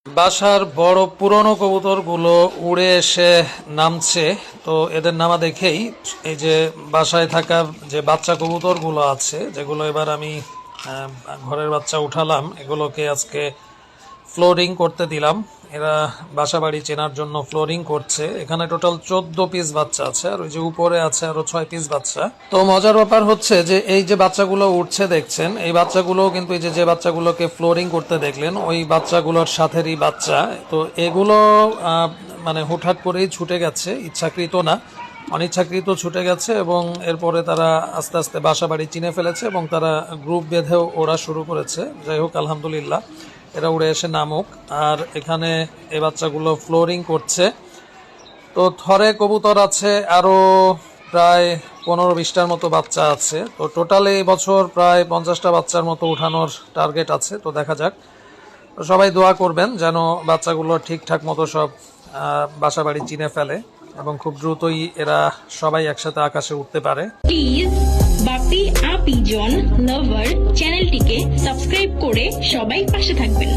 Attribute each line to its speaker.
Speaker 1: বাসার বড় পুরনো কবুতরগুলো উড়ে এসে নামছে। তো এদের নামা দেখেই এই যে বাসায় থাকা যে বাচ্চা কবুতরগুলো আছে, যেগুলো এবার আমি আহ, ঘরের বাচ্চা উঠালাম, এগুলোকে আজকে ফ্লোরিং করতে দিলাম। এরা বাসা বাড়ি চেনার জন্য ফ্লোরিং করছে। এখানে টোটাল 14 পিস বাচ্চা আছে, আর ওই যে উপরে আছে আরো 6 পিস বাচ্চা। তো মজার ব্যাপার হচ্ছে যে এই যে বাচ্চাগুলো উঠছে দেখছেন, এই বাচ্চাগুলো কিন্তু এই যে যে বাচ্চাগুলোকে ফ্লোরিং করতে দেখলেন ওই বাচ্চাগুলোর সাথেরই বাচ্চা। তো এগুলো মানে হুটহাট করেই ছুটে গেছে, ইচ্ছাকৃত না, অনিচ্ছাকৃত ছুটে গেছে, এবং এরপরে তারা আস্তে আস্তে বাসা বাড়ি চিনে ফেলেছে এবং তারা গ্রুপ বেঁধেও ওড়া শুরু করেছে। যাই হোক, আলহামদুলিল্লাহ, এরা উড়ে এসে নামুক। আর এখানে এই বাচ্চাগুলো ফ্লোরিং করছে। তো থরে কবুতর আছে আরো প্রায় 15-20টার মতো বাচ্চা আছে। তো টোটাল এই বছর প্রায় 50টা বাচ্চার মতো উঠানোর টার্গেট আছে। তো দেখা যাক, তো সবাই দোয়া করবেন যেন বাচ্চাগুলো ঠিকঠাক মতো সব বাসা বাড়ি চিনে ফেলে এবং খুব দ্রুতই এরা সবাই একসাথে আকাশে উঠতে পারে।
Speaker 2: প্লিজ বাপি আপি জন লাভার চ্যানেলটিকে সাবস্ক্রাইব করে সবাই পাশে থাকবেন।